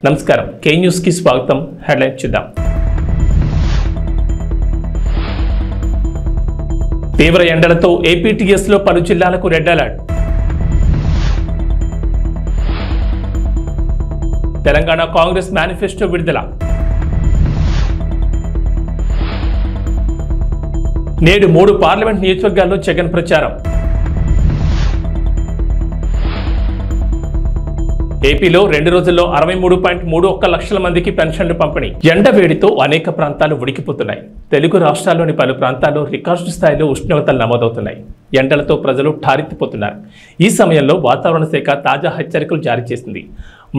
నమస్కారం కే న్యూస్ కి స్వాగతం హెడ్లైన్ చూద్దాం తీవ్ర ఎండలతో ఏపీటీఎస్ లో పలు జిల్లాలకు red alert Telangana Congress manifesto విడుదల నేడు 3 పార్లమెంట్ నియోజకవర్గాల్లో జగన్ ప్రచారం ఏపీలో 2 రోజుల్లో 63.31 లక్షల మందికి పెన్షన్లు పంపిణీ ఎండ వేడితో అనేక ప్రాంతాలు ఉడికిపోతున్నాయి. తెలుగు రాష్ట్రాల్లోని పలు ప్రాంతాల్లో రికార్డు స్థాయిలో ఉష్ణోగ్రతలు నమోదవుతున్నాయి. ఎండలతో ప్రజలు ఠారెత్తిపోతున్నారు. ఈ సమయంలో వాతావరణ శాఖ తాజా హెచ్చరికలు జారీ చేసింది.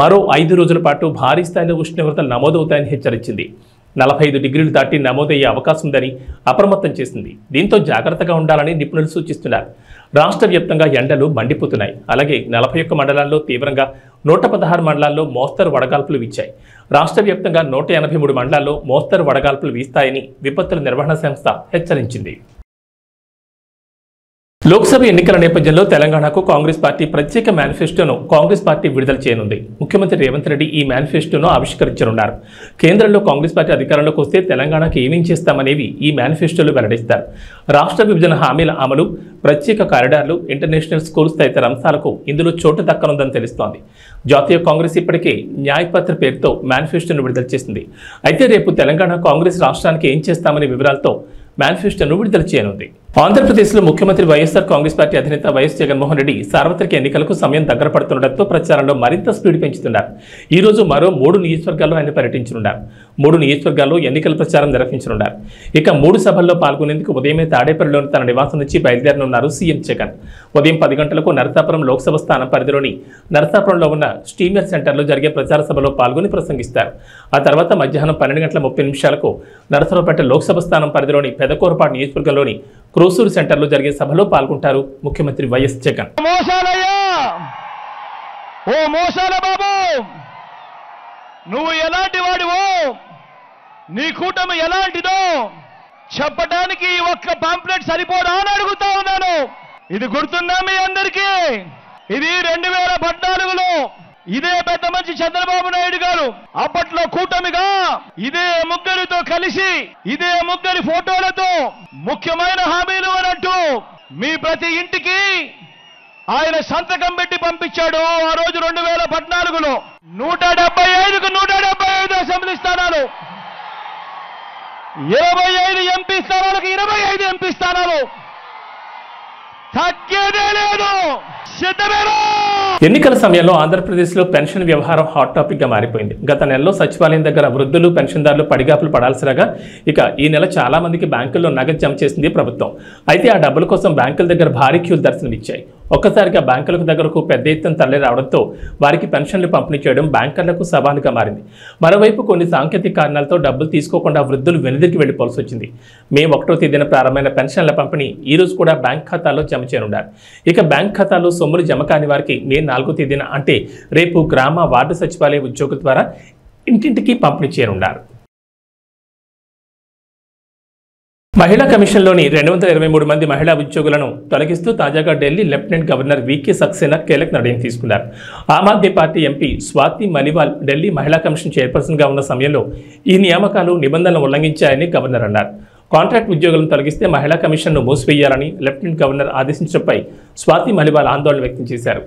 మరో 5 రోజుల పాటు భారీ స్థాయిలో ఉష్ణోగ్రతలు నమోదవుతాయని హెచ్చరించింది. 45 డిగ్రీలు దాటి నమోదయ్యే అవకాశం ఉందని అప్రమత్తం చేసింది. దీంతో జాగ్రత్తగా ఉండాలని నిపుణులు సూచిస్తున్నారు. రాష్ట్ర వ్యాప్తంగా ఎండలు మండిపోతున్నాయి. అలాగే 41 మండలాల్లో తీవ్రంగా 116 మండలాల్లో మోస్తరు వడగాల్పులు వీచాయి. రాష్ట్ర వ్యాప్తంగా 183 మండలాల్లో మోస్తరు వడగాల్పులు వీస్తాయని విపత్తుల నిర్వహణ సంస్థ హెచ్చరించింది. లోక్సభ ఎన్నికల నేపథ్యంలో తెలంగాణకు కాంగ్రెస్ పార్టీ ప్రత్యేక మేనిఫెస్టోను కాంగ్రెస్ పార్టీ విడుదల చేయనుంది. ముఖ్యమంత్రి రేవంత్ రెడ్డి ఈ మేనిఫెస్టోను ఆవిష్కరించనున్నారు. కేంద్రంలో కాంగ్రెస్ పార్టీ అధికారంలోకి వస్తే తెలంగాణకు ఏమేం చేస్తామనేవి ఈ మేనిఫెస్టోలో వెల్లడిస్తారు. రాష్ట్ర విభజన హామీల అమలు, ప్రత్యేక కారిడార్లు, ఇంటర్నేషనల్ స్కూల్స్ తదితర అంశాలకు ఇందులో చోటు దక్కనుందని తెలుస్తోంది. జాతీయ కాంగ్రెస్ ఇప్పటికే న్యాయపత్ర పేరుతో మేనిఫెస్టోను విడుదల చేసింది. అయితే రేపు తెలంగాణ కాంగ్రెస్ రాష్ట్రానికి ఏం చేస్తామనే వివరాలతో మేనిఫెస్టోను విడుదల చేయనుంది. ఆంధ్రప్రదేశ్లో ముఖ్యమంత్రి వైఎస్ఆర్ కాంగ్రెస్ పార్టీ అధినేత వైఎస్ జగన్మోహన్ రెడ్డి సార్వత్రిక ఎన్నికలకు సమయం దగ్గర పడుతుండటంతో ప్రచారంలో మరింత స్పీడ్ పెంచుతున్నారు. ఈ రోజు మరో 3 నియోజకవర్గాల్లో ఆయన పర్యటించనున్నారు. 3 నియోజకవర్గాల్లో ఎన్నికల ప్రచారం నిర్వహించనున్నారు. ఇక 3 సభల్లో పాల్గొనేందుకు ఉదయమే తాడేపల్లిలోని తన నివాసం నుంచి బయలుదేరనున్నారు సీఎం జగన్. ఉదయం 10 గంటలకు నరసాపురం లోక్సభ స్థానం పరిధిలోని నరసాపురంలో ఉన్న స్టీమర్ సెంటర్లో జరిగే ప్రచార సభలో పాల్గొని ప్రసంగిస్తారు. ఆ తర్వాత మధ్యాహ్నం 12:30 నరసరావుపేట లోక్సభ స్థానం పరిధిలోని పెదకూరపాడు నియోజకవర్గంలోని క్రోసూరు సెంటర్లో జరిగే సభలో పాల్గొంటారు ముఖ్యమంత్రి వైఎస్ జగన్. ఓ మోసాల బాబు, నువ్వు ఎలాంటి వాడివో, నీ కూటమి ఎలాంటిదో చెప్పడానికి ఒక్క పాంప్లెట్ సరిపోదా అని అడుగుతా ఉన్నాను. ఇది గుర్తుందా మీ అందరికీ? ఇది 2014లో ఇదే పెద్ద మంచి చంద్రబాబు నాయుడు గారు అప్పట్లో కూటమిగా ఇదే ముగ్గురితో కలిసి ఇదే ముగ్గురి ఫోటోలతో ముఖ్యమైన హామీలు అన్నట్టు మీ ప్రతి ఇంటికి ఆయన సంతకం పెట్టి పంపించాడు. ఆ రోజు 2014లో 175కు 175 అసెంబ్లీ స్థానాలు, 25 ఎంపీ స్థానాలకు 25 ఎంపీ స్థానాలు, తగ్గేదే లేదు. ఎన్నికల సమయంలో ఆంధ్రప్రదేశ్లో పెన్షన్ వ్యవహారం హాట్ టాపిక్ గా మారిపోయింది. గత నెలలో సచివాలయం దగ్గర వృద్ధులు, పెన్షన్దారులు పడిగాపులు పడాల్సిరాగా ఇక ఈ నెల చాలా మందికి బ్యాంకుల్లో నగదు జమ చేసింది ప్రభుత్వం. అయితే ఆ డబ్బుల కోసం బ్యాంకుల దగ్గర భారీ క్యూలు దర్శనమిచ్చాయి. ఒక్కసారిగా బ్యాంకులకు దగ్గరకు పెద్ద ఎత్తున తరలి రావడంతో వారికి పెన్షన్లు పంపిణీ చేయడం బ్యాంకర్లకు సవాలుగా మారింది. మరోవైపు కొన్ని సాంకేతిక కారణాలతో డబ్బులు తీసుకోకుండా వృద్ధులు వెనుదిరికి వెళ్లిపోవాల్సి వచ్చింది. మే 1వ తేదీన ప్రారంభమైన పెన్షన్ల పంపిణీ ఈ రోజు కూడా బ్యాంక్ ఖాతాల్లో జమ చేయనున్నారు. ఇక బ్యాంక్ ఖాతాలో సొమ్ములు జమ కాని వారికి మే 4వ తేదీన అంటే రేపు గ్రామ వార్డు సచివాలయ ఉద్యోగుల ద్వారా ఇంటింటికి పంపిణీ చేయనున్నారు. మహిళా కమిషన్లోని 223 మంది మహిళా ఉద్యోగులను తొలగిస్తూ తాజాగా ఢిల్లీ లెఫ్టినెంట్ గవర్నర్ వీకే సక్సేనా కీలక నిర్ణయం తీసుకున్నారు. ఆమ్ ఆద్మీ పార్టీ ఎంపీ స్వాతి మలివాల్ ఢిల్లీ మహిళా కమిషన్ చైర్పర్సన్గా ఉన్న సమయంలో ఈ నియామకాలు నిబంధనలు ఉల్లంఘించాయని గవర్నర్ అన్నారు. కాంట్రాక్ట్ ఉద్యోగులను తొలగిస్తే మహిళా కమిషన్ను మూసివేయాలని లెఫ్టినెంట్ గవర్నర్ ఆదేశించడంపై స్వాతి మలివాల్ ఆందోళన వ్యక్తం చేశారు.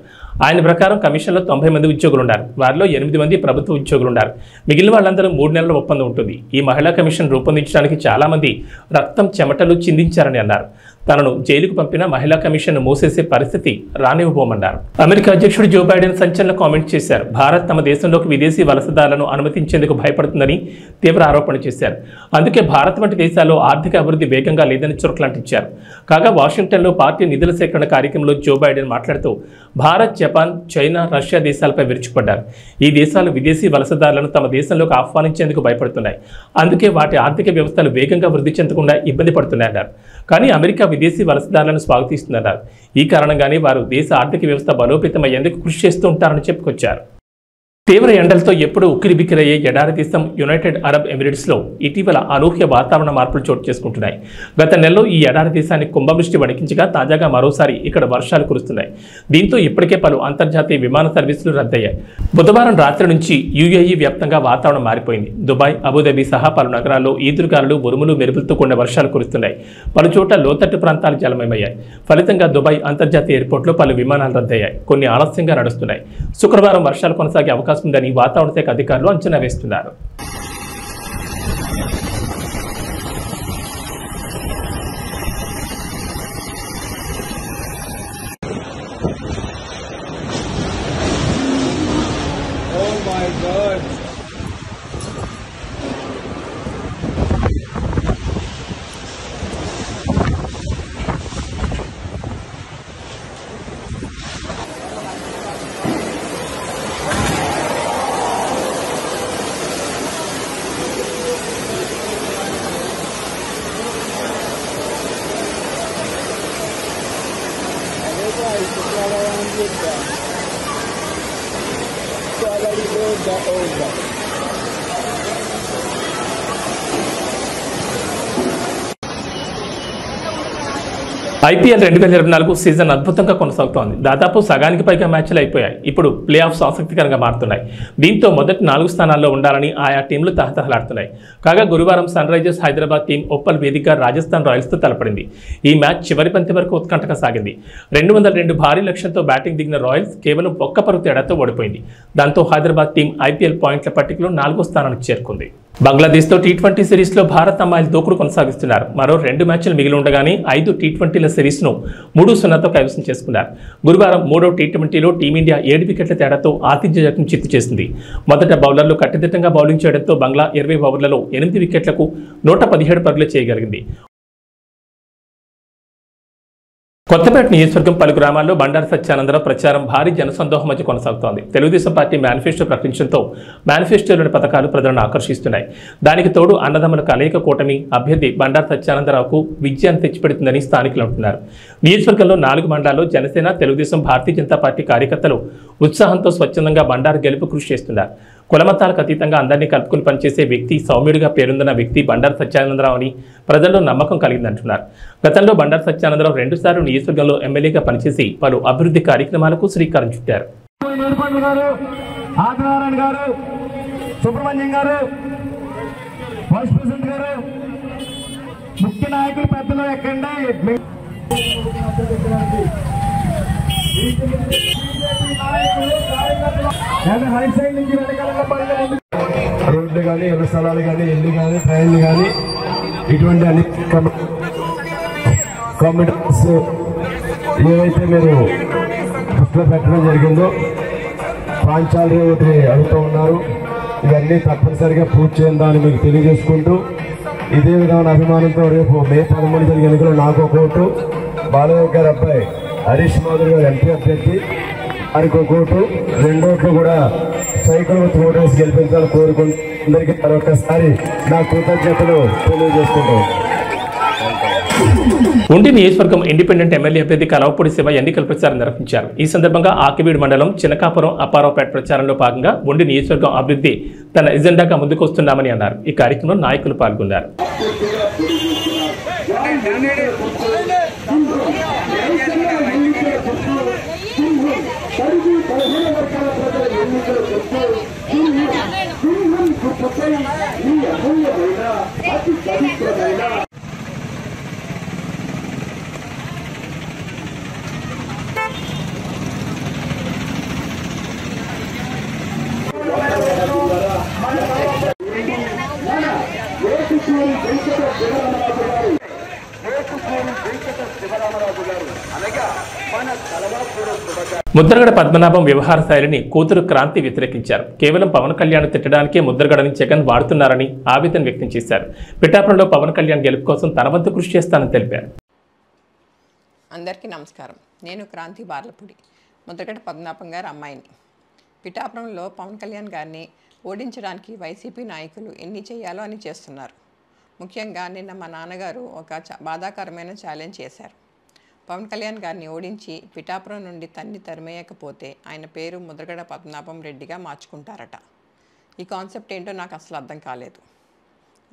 ఆయన ప్రకారం కమిషన్లో 90 మంది ఉద్యోగులు ఉన్నారు. వారిలో 8 మంది ప్రభుత్వ ఉద్యోగులు ఉన్నారు. మిగిలిన వాళ్ళందరూ 3 నెలల ఒప్పందం ఉంటుంది. ఈ మహిళా కమిషన్ రూపొందించడానికి చాలా మంది రక్తం, చెమటలు చిందించారని అన్నారు. తనను జైలుకు పంపిన మహిళా కమిషన్ మూసేసే పరిస్థితి రానివ్వబోమన్నారు. అమెరికా అధ్యక్షుడు జో బైడెన్ సంచలన కామెంట్ చేశారు. భారత్ తమ దేశంలోకి విదేశీ వలసదారులను అనుమతించేందుకు భయపడుతుందని తీవ్ర ఆరోపణ చేశారు. అందుకే భారత్ వంటి దేశాల్లో ఆర్థిక అభివృద్ధి వేగంగా లేదని చురకలంటించారు. కాగా వాషింగ్టన్లో పార్టీ నిధుల సేకరణ కార్యక్రమంలో జో బైడెన్ మాట్లాడుతూ భారత్, జపాన్, చైనా, రష్యా దేశాలపై విరుచుకుపడ్డారు. ఈ దేశాలు విదేశీ వలసదారులను తమ దేశంలోకి ఆహ్వానించేందుకు భయపడుతున్నాయి. అందుకే వాటి ఆర్థిక వ్యవస్థలు వేగంగా వృద్ధి చెందకుండా ఇబ్బంది పడుతున్నాయన్నారు. కానీ అమెరికా విదేశీ వలసదారులను స్వాగతిస్తున్నారు. ఈ కారణంగానే వారు దేశ ఆర్థిక వ్యవస్థ బలోపేతమయ్యేందుకు కృషి చేస్తూ ఉంటారని చెప్పుకొచ్చారు. తీవ్ర ఎండలతో ఎప్పుడూ ఉక్కిరిబిక్కిరయ్యే ఎడారి దేశం యునైటెడ్ అరబ్ ఎమిరేట్స్లో ఇటీవల అనూహ్య వాతావరణ మార్పులు చోటు చేసుకుంటున్నాయి. గత నెలలో ఈ ఎడారి దేశాన్ని కుంభవృష్టి వణికించగా తాజాగా మరోసారి ఇక్కడ వర్షాలు కురుస్తున్నాయి. దీంతో ఇప్పటికే పలు అంతర్జాతీయ విమాన సర్వీసులు రద్దయ్యాయి. బుధవారం రాత్రి నుంచి యుఏఈ వ్యాప్తంగా వాతావరణం మారిపోయింది. దుబాయ్, అబుదాబి సహా పలు నగరాల్లో ఈదురుగాలులు, ఉరుములు, మెరుపులతో కూడిన వర్షాలు కురుస్తున్నాయి. పలుచోట్ల లోతట్టు ప్రాంతాలు జలమయమయ్యాయి. ఫలితంగా దుబాయ్ అంతర్జాతీయ ఎయిర్పోర్ట్లో పలు విమానాలు రద్దయ్యాయి. కొన్ని ఆలస్యంగా నడుస్తున్నాయి. శుక్రవారం వర్షాలు కొనసాగే అవకాశం ఉందని వాతావరణ శాఖ అధికారులు అంచనా వేస్తున్నారు. ఐపీఎల్ 2024 సీజన్ అద్భుతంగా కొనసాగుతోంది. దాదాపు సగానికి పైగా మ్యాచ్లు అయిపోయాయి. ఇప్పుడు ప్లే ఆఫ్స్ ఆసక్తికరంగా మారుతున్నాయి. దీంతో మొదటి 4 స్థానాల్లో ఉండాలని ఆయా టీంలు తహతహలాడుతున్నాయి. కాగా గురువారం Sunrisers Hyderabad team Uppal వేదికగా రాజస్థాన్ రాయల్స్తో తలపడింది. ఈ మ్యాచ్ చివరి పంతి వరకు ఉత్కంఠగా సాగింది. 202 భారీ లక్ష్యంతో బ్యాటింగ్ దిగిన రాయల్స్ కేవలం ఒక్క పరుగు తేడాతో ఓడిపోయింది. దాంతో హైదరాబాద్ టీం ఐపీఎల్ పాయింట్ల పట్టికలో 4వ స్థానానికి చేరుకుంది. బంగ్లాదేశ్తో టీ20 సిరీస్లో భారత్ అమ్మాయిలు దూకుడు కొనసాగిస్తున్నారు. మరో 2 మ్యాచ్లు మిగిలి ఉండగానే 5 టీ20ల సిరీస్ను 3-0తో కైవసం చేసుకున్నారు. గురువారం 3వ టీ20లో టీమిండియా 7 వికెట్ల తేడాతో ఆతిథ్య జట్టును చిత్తు చేసింది. మొదట బౌలర్లు కట్టుదిట్టంగా బౌలింగ్ చేయడంతో బంగ్లా 20 ఓవర్లలో 8 వికెట్లకు 117 పరుగులు చేయగలిగింది. కొత్తపేట నియోజకవర్గం పలు గ్రామాల్లో బండారు సత్యానందరావు ప్రచారం భారీ జనసందోహం మధ్య కొనసాగుతోంది. తెలుగుదేశం పార్టీ మేనిఫెస్టో ప్రకటించడంతో మేనిఫెస్టోలోని పథకాలు ప్రజలను ఆకర్షిస్తున్నాయి. దానికి తోడు అన్నదమ్ముల కలయిక కూటమి అభ్యర్థి బండారు సత్యానందరావుకు విజయాన్ని తెచ్చిపెడుతుందని స్థానికులు అంటున్నారు. నియోజకవర్గంలో 4 మండలాల్లో జనసేన, తెలుగుదేశం, భారతీయ జనతా పార్టీ కార్యకర్తలు ఉత్సాహంతో స్వచ్ఛందంగా బండారు గెలుపు కృషి చేస్తున్నారు. కులమతాలకు అతీతంగా అందరినీ కలుపుకుని పనిచేసే వ్యక్తి, సౌమ్యుడిగా పేరొందిన వ్యక్తి బండారు సత్యానందరావు అని ప్రజల్లో నమ్మకం కలిగిందంటున్నారు. గతంలో బండారు సత్యానందరావు 2 సార్లు నియోజకవర్గంలో ఎమ్మెల్యేగా పనిచేసి పలు అభివృద్ధి కార్యక్రమాలకు శ్రీకారం చుట్టారు. రోడ్లు కానీ, ఇళ్ల స్థలాలు కానీ, ఇల్లు కానీ, ట్రైన్లు కానీ, ఇటువంటి అన్ని కాంపిటెన్స్ ఏవైతే మీరు దృష్టిలో పెట్టడం జరిగిందో ప్రాంతాలు ఒకటి అడుగుతూ ఉన్నారు. ఇవన్నీ తప్పనిసరిగా పూర్తి చేయాలని మీకు తెలియజేసుకుంటూ, ఇదే విధమైన అభిమానంతో రేపు మే 13 జరిగే ఎన్నికలు నాకు ఒక ఓటు, బాలయ్య గారి అబ్బాయి హరీష్ మాధురి గారు ఎంపీ అభ్యర్థి వారికి ఒక ఓటు, 2 ఓట్లు కూడా సైకిల్ ఓటు వేసి గెలిపించాలని కోరుకుంటూ అందరికీ మరొకసారి నా కృతజ్ఞతలు తెలియజేసుకుంటాం. ఉండి నియోజకవర్గం ఇండిపెండెంట్ ఎమ్మెల్యే అభ్యర్థి కలవపూడి శివ ఎన్నికల ప్రచారం నిర్వహించారు. ఈ సందర్భంగా ఆకివీడు మండలం చినకాపురం, అప్పారావుపేట ప్రచారంలో భాగంగా ఉండి నియోజకవర్గం అభివృద్ధి తన ఎజెండాగా ముందుకు వస్తున్నామని అన్నారు. ఈ కార్యక్రమంలో నాయకులు పాల్గొన్నారు. ముద్రగడ పద్మనాభం వ్యవహార శైలిని కూతురు క్రాంతి వ్యతిరేకించారు. కేవలం పవన్ కళ్యాణ్ తిట్టడానికే ముద్రగడని జగన్ వాడుతున్నారని ఆవేదన వ్యక్తం చేశారు. పిఠాపురంలో పవన్ కళ్యాణ్ గెలుపు కోసం తన వంతు కృషి చేస్తానని తెలిపారు. అందరికీ నమస్కారం. నేను క్రాంతి బార్లపూడి, ముద్రగడ పద్మనాభం గారి అమ్మాయిని. పిఠాపురంలో పవన్ కళ్యాణ్ గారిని ఓడించడానికి వైసీపీ నాయకులు ఎన్ని చేయాలో అని చేస్తున్నారు. ముఖ్యంగా నిన్న మా నాన్నగారు ఒక బాధాకరమైన ఛాలెంజ్ చేశారు. పవన్ కళ్యాణ్ గారిని ఓడించి పిఠాపురం నుండి తరిమేయకపోతే ఆయన పేరు ముద్రగడ పద్మనాభం రెడ్డిగా మార్చుకుంటారట. ఈ కాన్సెప్ట్ ఏంటో నాకు అసలు అర్థం కాలేదు.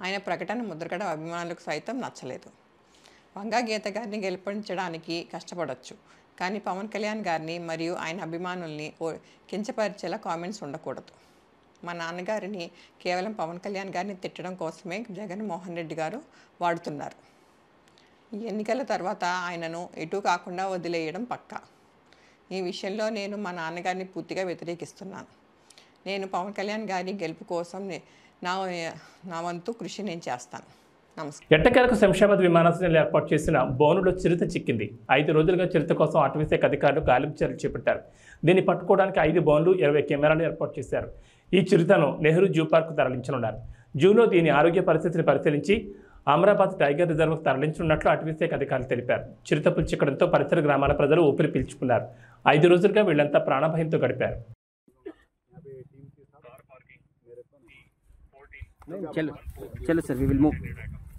ఆయన ప్రకటన ముద్రగడ అభిమానులకు సైతం నచ్చలేదు. వంగా గీత గారిని గెలిపించడానికి కష్టపడవచ్చు, కానీ పవన్ కళ్యాణ్ గారిని మరియు ఆయన అభిమానుల్ని కించపరిచేలా కామెంట్స్ ఉండకూడదు. మా నాన్నగారిని కేవలం పవన్ కళ్యాణ్ గారిని తిట్టడం కోసమే జగన్మోహన్ రెడ్డి గారు వాడుతున్నారు. ఈ ఎన్నికల తర్వాత ఆయనను ఎటు కాకుండా వదిలేయడం పక్కా. ఈ విషయంలో నేను మా నాన్నగారిని పూర్తిగా వ్యతిరేకిస్తున్నాను. నేను పవన్ కళ్యాణ్ గారి గెలుపు కోసం నా వంతు కృషి నేను చేస్తాను. నమస్కారం. ఎట్టకేలకు శంషాబాద్ విమానాశ్రయంలో ఏర్పాటు చేసిన బోనులో చిరుత చిక్కింది. 5 రోజులుగా చిరుత కోసం అటవీశాఖ అధికారులు గాలింపు చర్యలు చేపట్టారు. దీన్ని పట్టుకోవడానికి 5 బోన్లు 20 కెమెరాలు ఏర్పాటు చేశారు. ఈ చిరుతను నెహ్రూ జూ పార్క్ తరలించనున్నారు. జూలో దీని ఆరోగ్య పరిస్థితిని పరిశీలించి అమరాబాద్ టైగర్ రిజర్వ్కు తరలించనున్నట్లు అటవీశాఖ అధికారులు తెలిపారు. చిరుతపులు చిక్కడంతో పరిసర గ్రామాల ప్రజలు ఊపిరి పీల్చుకున్నారు. 5 రోజులుగా వీళ్లంతా ప్రాణభయంతో గడిపారు. चलो sir, we will move.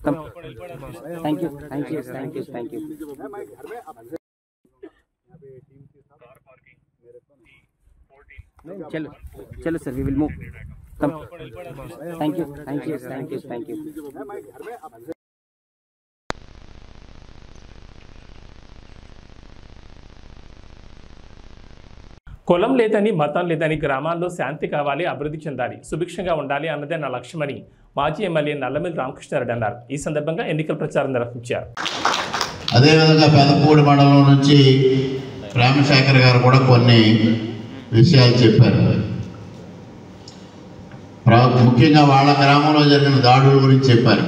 Come. Thank you. चलो sir, we will move. Come. Thank you. కులం లేదని, మతం లేదని, గ్రామాల్లో శాంతి కావాలి, అభివృద్ధి చెందాలి, సుభిక్షంగా ఉండాలి అన్నదే నా లక్ష్యమని మాజీ ఎమ్మెల్యే నల్లమిల్లి రామకృష్ణారెడ్డి అన్నారు. ఈ సందర్భంగా ఎన్నికల ప్రచారం నిర్వహించారు. అదేవిధంగా పెదపూడి మండలం నుంచి రామశేఖర్ గారు కూడా కొన్ని విషయాలు చెప్పారు. ముఖ్యంగా వాళ్ళ గ్రామంలో జరిగిన దాడుల గురించి చెప్పారు.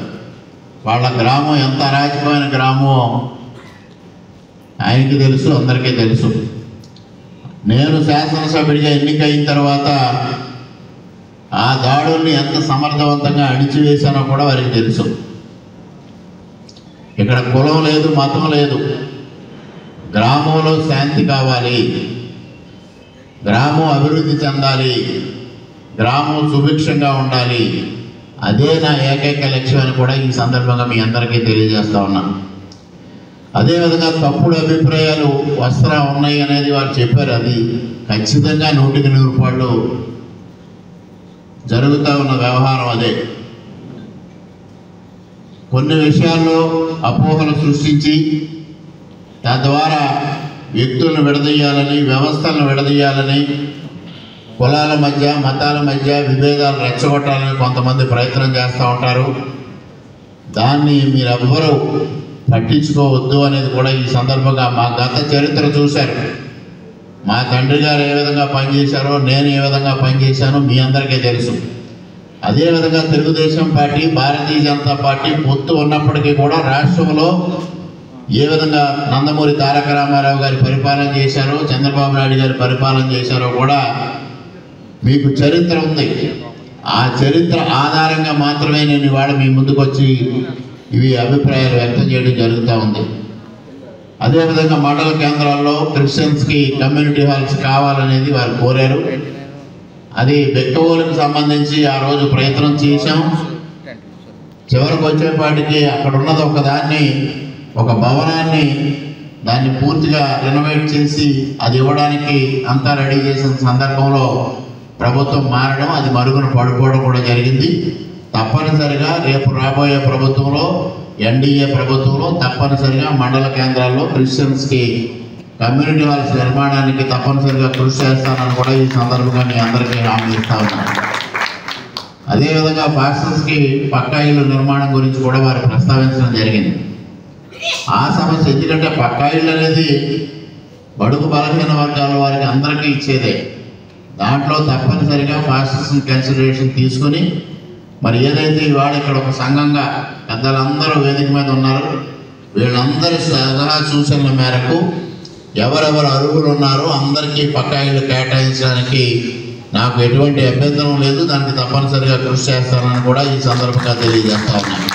వాళ్ళ గ్రామం ఎంత అరాచకమైన గ్రామో ఆయనకి తెలుసు, అందరికీ తెలుసు. నేను శాసనసభ్యుడిగా ఎన్నికైన తర్వాత ఆ దాడుల్ని ఎంత సమర్థవంతంగా అణిచివేశానో కూడా వారికి తెలుసు. ఇక్కడ కులం లేదు, మతం లేదు, గ్రామంలో శాంతి కావాలి, గ్రామం అభివృద్ధి చెందాలి, గ్రామం సుభిక్షంగా ఉండాలి, అదే నా ఏకైక లక్ష్యం అని కూడా ఈ సందర్భంగా మీ అందరికీ తెలియజేస్తా ఉన్నాను. అదేవిధంగా తప్పుడు అభిప్రాయాలు వస్త్రా ఉన్నాయి అనేది వారు చెప్పారు. అది ఖచ్చితంగా 100% జరుగుతూ ఉన్న వ్యవహారం. అదే కొన్ని విషయాల్లో అపోహలు సృష్టించి తద్వారా వ్యక్తులను విడదీయాలని, వ్యవస్థలను విడదీయాలని, కులాల మధ్య, మతాల మధ్య విభేదాలు రెచ్చగొట్టాలని కొంతమంది ప్రయత్నం చేస్తూ ఉంటారు. దాన్ని మీరెవ్వరూ పట్టించుకోవద్దు అనేది కూడా ఈ సందర్భంగా మా గత చరిత్ర చూశారు. మా తండ్రి గారు ఏ విధంగా పనిచేశారో, నేను ఏ విధంగా పనిచేశానో మీ అందరికీ తెలుసు. అదేవిధంగా తెలుగుదేశం పార్టీ, భారతీయ జనతా పార్టీ పొత్తు ఉన్నప్పటికీ కూడా రాష్ట్రంలో ఏ విధంగా నందమూరి తారక రామారావు గారి పరిపాలన చేశారో, చంద్రబాబు నాయుడు గారి పరిపాలన చేశారో కూడా మీకు చరిత్ర ఉంది. ఆ చరిత్ర ఆధారంగా మాత్రమే నేను ఇవాళ మీ ముందుకు వచ్చి ఇవి అభిప్రాయాలు వ్యక్తం చేయడం జరుగుతూ ఉంది. అదేవిధంగా మండల కేంద్రాల్లో క్రిస్టియన్స్కి కమ్యూనిటీ హాల్స్ కావాలనేది వారు కోరారు. అది బెక్కవోలుకు సంబంధించి ఆ రోజు ప్రయత్నం చేశాం. చివరికి వచ్చేపాటికి అక్కడ ఉన్నది ఒక భవనాన్ని దాన్ని పూర్తిగా రెనోవేట్ చేసి అది ఇవ్వడానికి అంతా రెడీ చేసిన సందర్భంలో ప్రభుత్వం మారడం, అది మరుగున పడిపోవడం కూడా జరిగింది. తప్పనిసరిగా రేపు రాబోయే ప్రభుత్వంలో, ఎన్డీఏ ప్రభుత్వంలో తప్పనిసరిగా మండల కేంద్రాల్లో క్రిస్టియన్స్కి కమ్యూనిటీ హాల్స్ నిర్మాణానికి తప్పనిసరిగా కృషి చేస్తానని కూడా ఈ సందర్భంగా మీ అందరికీ హామీ ఇస్తా ఉన్నాను. అదేవిధంగా పాస్టర్స్కి పక్కా ఇల్లు నిర్మాణం గురించి కూడా వారు ప్రస్తావించడం జరిగింది. ఆ సమస్య ఎందుకంటే పక్కా ఇల్లు అనేది బడుగు బలహీన వర్గాల వారికి అందరికీ ఇచ్చేదే. దాంట్లో తప్పనిసరిగా పాస్టర్స్ని కన్సిడరేషన్ తీసుకుని మరి ఏదైతే ఇవాళ ఇక్కడ ఒక సంఘంగా పెద్దలందరూ వేదిక మీద ఉన్నారు, వీళ్ళందరి సలహా సూచనల మేరకు ఎవరెవరు అర్హులు ఉన్నారో అందరికీ పక్కా ఇళ్ళు కేటాయించడానికి నాకు ఎటువంటి అభ్యంతరం లేదు. దానికి తప్పనిసరిగా కృషి చేస్తానని కూడా ఈ సందర్భంగా తెలియజేస్తా ఉన్నాను.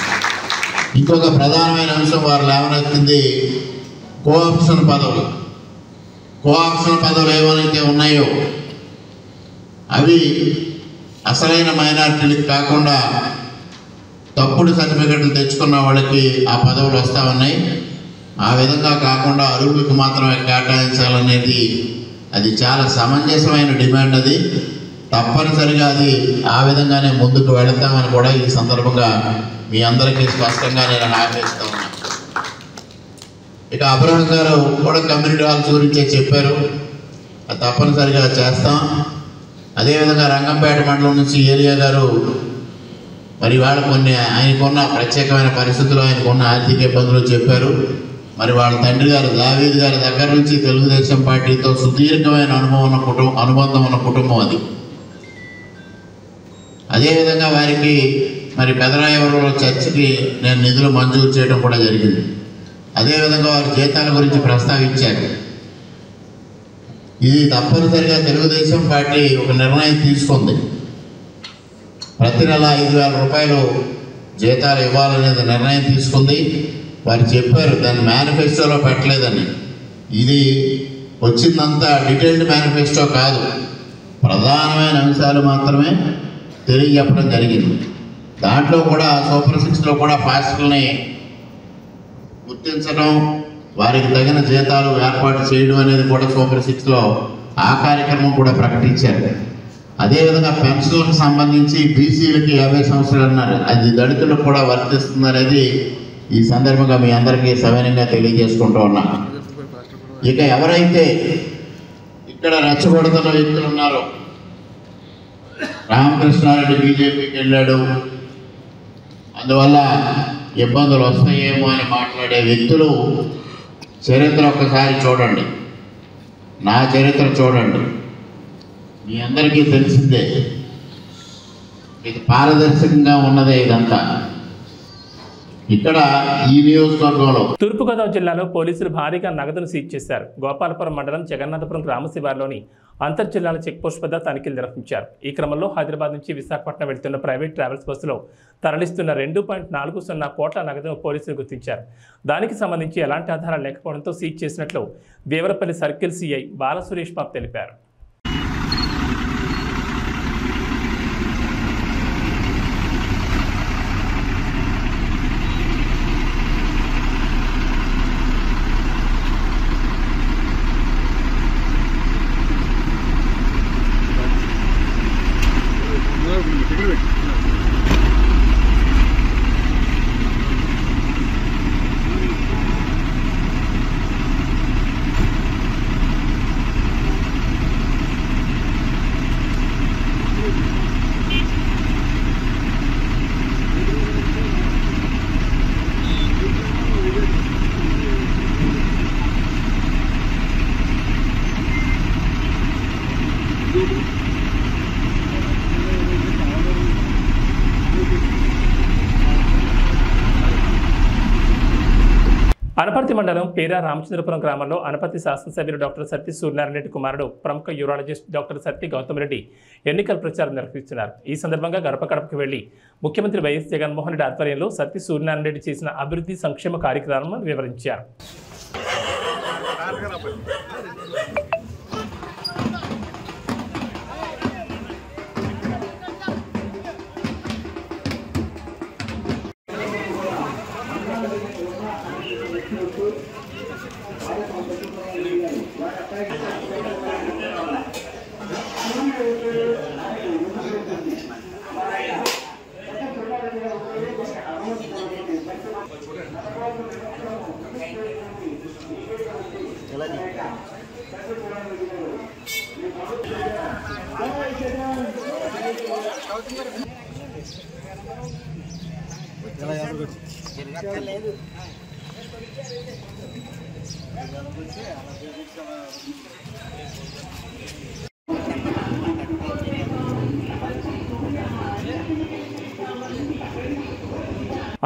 ఇంకొక ప్రధానమైన అంశం వారు లేవనెత్తింది కోఆప్షన్ పదవులు. కోఆప్షన్ పదవులు ఏవైతే ఉన్నాయో అవి అసలైన మైనారిటీలకు కాకుండా తప్పుడు సర్టిఫికెట్లు తెచ్చుకున్న వాళ్ళకి ఆ పదవులు వస్తూ ఉన్నాయి. ఆ విధంగా కాకుండా అర్హులకు మాత్రమే కేటాయించాలనేది అది చాలా సమంజసమైన డిమాండ్. అది తప్పనిసరిగా అది ఆ విధంగానే ముందుకు వెళతామని కూడా ఈ సందర్భంగా మీ అందరికీ స్పష్టంగా నేను హామీ ఇస్తా ఉన్నాను. ఇక అబ్రహం గారు కూడా కమ్యూనిటీ హాల్స్ గురించే చెప్పారు, అది తప్పనిసరిగా చేస్తాం. అదేవిధంగా రంగంపేట మండలం నుంచి ఏలియా గారు మరి వాళ్ళు కొన్ని ఆయనకున్న ప్రత్యేకమైన పరిస్థితులు, ఆయనకున్న ఆర్థిక ఇబ్బందులు చెప్పారు. మరి వాళ్ళ తండ్రి గారు దావీద్ గారి దగ్గర నుంచి తెలుగుదేశం పార్టీతో సుదీర్ఘమైన అనుబంధం ఉన్న కుటుంబం అది. అదేవిధంగా వారికి మరి పెదరాయవరంలో చర్చికి నేను నిధులు మంజూరు చేయడం కూడా జరిగింది. అదేవిధంగా వారి జీతాల గురించి ప్రస్తావించారు. ఇది తప్పనిసరిగా తెలుగుదేశం పార్టీ ఒక నిర్ణయం తీసుకుంది. ప్రతి నెల 5,000 రూపాయలు జీతాలు ఇవ్వాలనేది నిర్ణయం తీసుకుంది. వారు చెప్పారు దాన్ని మేనిఫెస్టోలో పెట్టలేదని. ఇది వచ్చిందంతా డీటెయిల్డ్ మేనిఫెస్టో కాదు, ప్రధానమైన అంశాలు మాత్రమే తెలియజెప్పడం జరిగింది. దాంట్లో కూడా సూపర్ 6లో కూడా పాస్టర్ని గుర్తించడం, వారికి తగిన జీతాలు ఏర్పాటు చేయడం అనేది కూడా సూపర్ 6లో ఆ కార్యక్రమం కూడా ప్రకటించారు. అదేవిధంగా పెన్షన్లకు సంబంధించి బీసీలకి 50 సంవత్సరాలు అన్నారు, అది దళితులకు కూడా వర్తిస్తుంది అనేది ఈ సందర్భంగా మీ అందరికీ సవినయంగా తెలియజేసుకుంటూ ఉన్నాను. ఇక ఎవరైతే ఇక్కడ రెచ్చగొడుతున్న వ్యక్తులు ఉన్నారో, రామకృష్ణారెడ్డి బీజేపీకి వెళ్ళాడు, అందువల్ల ఇబ్బందులు వస్తాయేమో అని మాట్లాడే వ్యక్తులు చరిత్ర ఒక్కసారి చూడండి, నా చరిత్ర చూడండి, మీ అందరికీ తెలిసిందే. ఇది పారదర్శకంగా ఉన్నదే ఇదంతా. ఇక్కడ ఈ నియోజకవర్గంలో తూర్పుగోదావరి జిల్లాలో పోలీసులు భారీగా నగదును సీజ్ చేశారు. గోపాలపురం మండలం జగన్నాథపురం గ్రామ శివార్లోని అంతర్ జిల్లాల చెక్పోస్ట్ వద్ద తనిఖీలు నిర్వహించారు. ఈ క్రమంలో హైదరాబాద్ నుంచి విశాఖపట్నం వెళ్తున్న ప్రైవేట్ ట్రావెల్స్ బస్సులో తరలిస్తున్న 2.40 కోట్ల నగదును పోలీసులు గుర్తించారు. దానికి సంబంధించి ఎలాంటి ఆధారాలు లేకపోవడంతో సీజ్ చేసినట్లు దేవరపల్లి సర్కిల్ సిఐ బాలసురేష్ బాబు తెలిపారు. అనపర్తి మండలం పేరా రామచంద్రపురం గ్రామంలో అనపర్తి శాసనసభ్యులు డాక్టర్ సత్తి సూర్యనారాయణ రెడ్డి కుమారుడు ప్రముఖ యూరాలజిస్ట్ డాక్టర్ సత్తి గౌతమ్ రెడ్డి ఎన్నికల ప్రచారం నిర్వహిస్తున్నారు. ఈ సందర్భంగా గడప గడపకు వెళ్లి ముఖ్యమంత్రి వైఎస్ జగన్మోహన్ రెడ్డి ఆధ్వర్యంలో సత్తి సూర్యనారాయణ రెడ్డి చేసిన అభివృద్ధి సంక్షేమ కార్యక్రమాలను వివరించారు.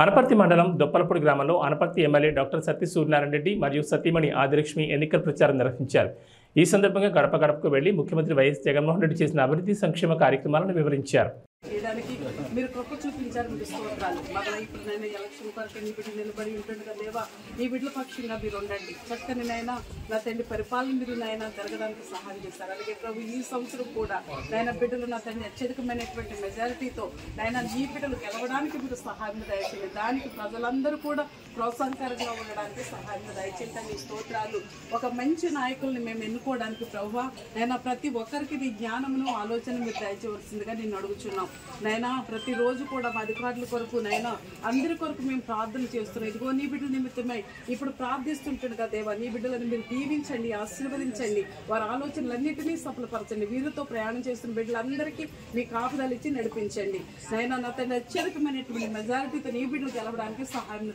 అనపర్తి మండలం దొప్పలపూడి గ్రామంలో అనపర్తి ఎమ్మెల్యే డాక్టర్ సత్తి సూర్యనారాయణ రెడ్డి మరియు సతీమణి ఆదిలక్ష్మి ఎన్నికల ప్రచారం నిర్వహించారు. ఈ సందర్భంగా గడప గడపకు వెళ్లి ముఖ్యమంత్రి వైఎస్ జగన్మోహన్ రెడ్డి చేసిన అభివృద్ధి సంక్షేమ కార్యక్రమాలను వివరించారు. చేయడానికి మీరు కృప చూపించారు. మీకు స్తోత్రాలు. మళ్ళీ ఇప్పుడు నేను ఎలక్షన్ కొరకు నీ బిడ్డలు నిలబడి ఉంటుండగా దేవా ఈ బిడ్డల పక్షంగా మీరు ఉండండి. చక్కని నాయన నా తండ్రి పరిపాలన మీరు నాయన జరగడానికి సహాయం చేశారు. అలాగే ప్రభు ఈ సంవత్సరం కూడా నాయన బిడ్డలు నా తండ్రి అత్యధికమైనటువంటి మెజారిటీతో నాయన ఈ బిడ్డలు గెలవడానికి మీరు సహాయం దయచేయండి. దానికి ప్రజలందరూ కూడా ప్రోత్సాహకరంగా ఉండడానికి సహాయం దయచేయండి. నీ స్తోత్రాలు. ఒక మంచి నాయకుల్ని మేము ఎన్నుకోవడానికి ప్రభువా నాయన ప్రతి ఒక్కరికి నీ జ్ఞానమును ఆలోచన మీరు దయచేయవలసిందిగా నేను అడుగుచున్నాం. నైనా ప్రతిరోజు కూడా మా అధికారుల కొరకు నైనా అందరి కొరకు మేము ప్రార్థన చేస్తున్నాం. ఇదిగో నీ బిడ్డల నిమిత్తమై ఇప్పుడు ప్రార్థిస్తుంటాడు కదా దేవా, నీ బిడ్డలను మీరు దీవించండి, ఆశీర్వదించండి, వారి ఆలోచనలన్నింటినీ సఫలపరచండి. వీరితో ప్రయాణం చేస్తున్న బిడ్డలందరికీ మీ కాపుదలు ఇచ్చి నడిపించండి. నైనా నా తండ్రి అత్యధికమైనటువంటి మెజారిటీతో నీ బిడ్డలు గెలవడానికి సహాయం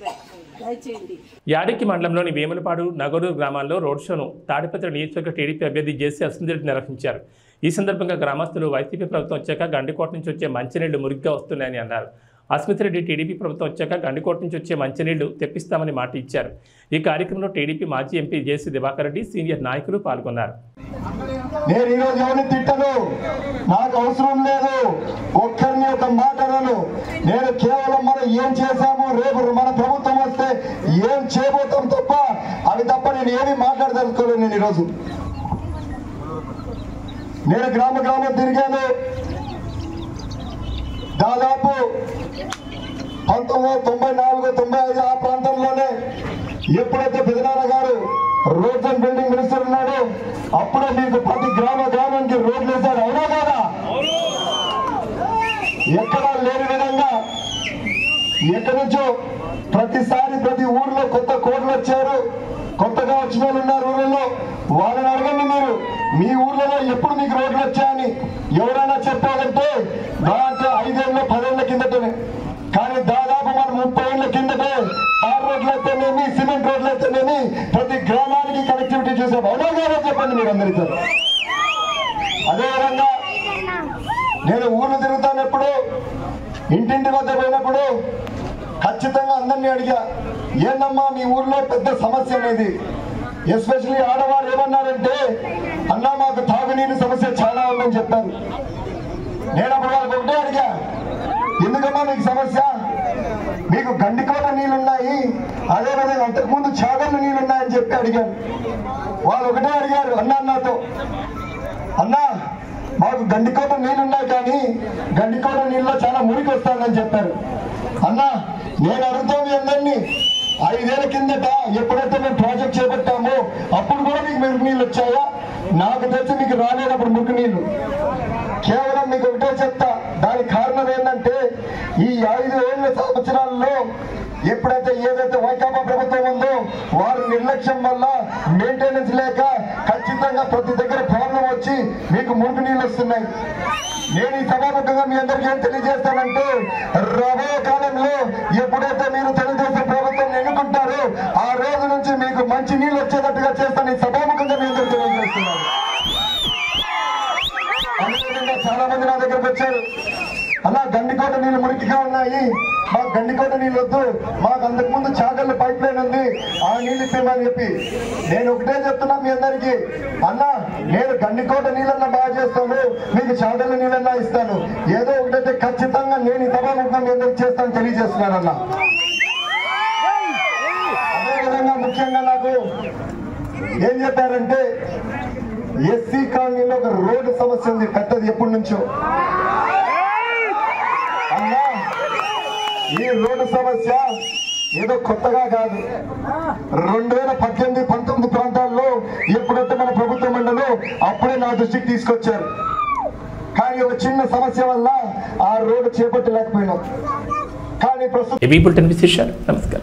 దయచేయండి. యాడికి మండలంలోని వేములపాడు నగరూరు గ్రామాల్లో రోడ్ షోను తాడిపత్రి నియోజకవర్గ టీడీపీ అభ్యర్థి జేసీ అసంతృప్తి నిర్వహించారు. ఈ సందర్భంగా గ్రామస్తులు వైసీపీ ప్రభుత్వం వచ్చాక గండికోట నుంచి వచ్చే మంచినీళ్లు మురిగ్గా వస్తున్నాయని అన్నారు. అస్మిత్ రెడ్డి టీడీపీ ప్రభుత్వం వచ్చాక గండికోట నుంచి వచ్చే మంచినీళ్లు తెప్పిస్తామని మాట ఇచ్చారు. ఈ కార్యక్రమంలో టీడీపీ మాజీ ఎంపీ జేసీ దివాకర్ రెడ్డి, సీనియర్ నాయకులు పాల్గొన్నారు. నేను ఈరోజు ఎవరిని తిట్టను, నాకు అవసరం లేదు, ఒక్కరిని ఒక మాట అనను. నేను కేవలం మనం ఏం చేశాము, రేపు మన ప్రభుత్వం వస్తే ఏం చేయబోతాం తప్ప అవి తప్ప నేను ఏమి మాట్లాడదలుచుకోలేదు. నేను ఈరోజు నేను గ్రామ గ్రామం తిరిగాను. దాదాపు 1994, 95 ఆ ప్రాంతంలోనే ఎప్పుడైతే పెదనాన్న గారు రోడ్స్ అండ్ బిల్డింగ్ మినిస్టర్ ఉన్నాడు అప్పుడే మీకు ప్రతి గ్రామానికి రోడ్లు వేశారు. అవునా కదా? ఎక్కడా లేని విధంగా ఎక్కడి నుంచో ప్రతిసారి ప్రతి ఊర్లో కొత్త కోడ్లు వచ్చారు. కొత్తగా వచ్చిన వాళ్ళు ఉన్నారు ఊళ్ళలో. వాళ్ళని అడగండి, మీరు మీ ఊర్లలో ఎప్పుడు మీకు రోడ్లు వచ్చాయని ఎవరైనా చెప్పాలంటే దాంట్లో 5 ఏళ్ళ 10 ఏళ్ల కిందటనే. కానీ దాదాపు మనం 30 ఏళ్ల కిందటే తార్ రోడ్లు అయితేనేమి, సిమెంట్ రోడ్లు అయితేనేమి ప్రతి గ్రామానికి కనెక్టివిటీ చూసాం. అవునా కాదో చెప్పండి మీరు అందరితో. అదేవిధంగా నేను ఊర్లు తిరుగుతానప్పుడు, ఇంటింటి వద్ద పోయినప్పుడు ఖచ్చితంగా అందరినీ అడిగా, ఏందమ్మా మీ ఊర్లో పెద్ద సమస్య అనేది. ఎస్పెషల్లీ ఆడవాళ్ళు ఏమన్నారంటే, అన్నా మాకు తాగునీరు సమస్య చాలా ఉందని చెప్పారు. నేను అప్పుడు వాళ్ళకి ఒకటే అడిగా, ఎందుకమ్మా మీకు సమస్య? మీకు గండికోట నీళ్ళున్నాయి, అదేవిధంగా అంతకుముందు చాగళ్ళు నీళ్ళున్నాయని చెప్పి అడిగాను. వాళ్ళు ఒకటే అడిగారు నాతో, అన్నా మాకు గండికోట నీళ్ళున్నాయి కానీ గండికోట నీళ్ళలో చాలా మురికి వస్తుందని చెప్పారు. అన్నా నేను అడుగుతాను అందరినీ, 5 ఏళ్ల కిందట ఎప్పుడైతే మేము ప్రాజెక్ట్ చేపట్టామో అప్పుడు కూడా మీకు మురికి నీళ్ళు వచ్చాయా? నాకు తెలిసి మీకు రాలేనప్పుడు మురికి నీళ్ళు. కేవలం మీకు ఒకటే చెప్తా, దానికి కారణం ఏంటంటే ఈ 5 ఏళ్ల సంవత్సరాల్లో ఎప్పుడైతే ఏదైతే వైకాపా ప్రభుత్వం ఉందో వారి నిర్లక్ష్యం వల్ల మెయింటెనెన్స్ లేక ఖచ్చితంగా ప్రతి దగ్గర ప్రాబ్లం వచ్చి మీకు మురికి నీళ్ళు వస్తున్నాయి. నేను ఈ సభాముఖంగా మీ అందరికీ ఏం తెలియజేస్తానంటే, రాబోయే కాలంలో ఎప్పుడైతే మీరు తెలుగుదేశం ప్రభుత్వం ఎన్నుకుంటారో ఆ రోజు నుంచి మీకు మంచి నీళ్ళు వచ్చేటట్టుగా చేస్తాను. ఈ సభాముఖంగా మీ అందరికీ తెలియజేస్తున్నాను. అదేవిధంగా చాలా మంది నా దగ్గరకు వచ్చారు, అలా గండికోట నీళ్ళు మురికిగా ఉన్నాయి, మాకు గండికోట నీళ్ళు వద్దు, మాకు అంతకుముందు చాగళ్ళ పైప్ లైన్ ఉంది, ఆ నీళ్ళు ఇప్పేమని చెప్పి. నేను ఒకటే చెప్తున్నా మీ అందరికీ, అన్నా నేను గండికోట నీళ్ళన్నా బాగా చేస్తాను, మీకు చాగళ్ళ నీళ్ళన్నా ఇస్తాను. ఏదో ఒకటైతే ఖచ్చితంగా నేను ఈ సభాముఖంగా మీ అందరికి చేస్తాను తెలియజేస్తున్నాను అన్నా. అదేవిధంగా ముఖ్యంగా నాకు ఏం చెప్పారంటే, ఎస్సీ కాలనీలో ఒక రోడ్డు సమస్య ఉంది, కట్టది ఎప్పటి నుంచో. అన్నా ఈ రోడ్డు సమస్య ఏదో కొత్తగా కాదు, 2018, 19 ప్రాంతాల్లో ఎప్పుడైతే మన ప్రభుత్వం ఉండదో అప్పుడే నా దృష్టికి తీసుకొచ్చారు. కానీ ఒక చిన్న సమస్య వల్ల ఆ రోడ్డు చేపట్టలేకపోయినాం. కానీ ప్రస్తుతం నమస్కారం.